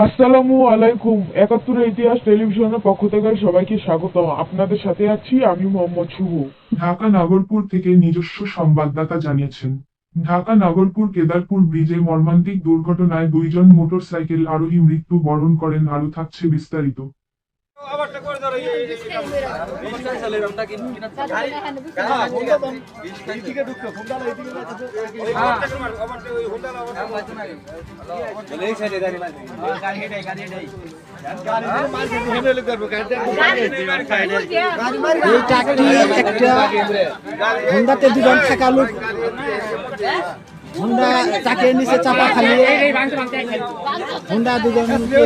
আসসালামু আলাইকুম। ৭১ ইতিহাস টেলিভিশনের পক্ষ থেকে সবাইকে স্বাগতম। আপনাদের সাথে আছি আমি মোহাম্মদ শুভ। ঢাকা নাগরপুর থেকে নিজস্ব সংবাদদাতা জানিয়েছেন, ঢাকা নাগরপুর কেদারপুর ব্রিজে মর্মান্তিক দুর্ঘটনায় ২ জন মোটরসাইকেল আরোহী মৃত্যু বরণ করেন। আরও থাকছে বিস্তারিত। এই ট্রাকটি একটা হোন্ডাতে দুজন থাকা লোক হোন্ডা চাকের নিচে চাপা খালি হোন্ডা দুজনকে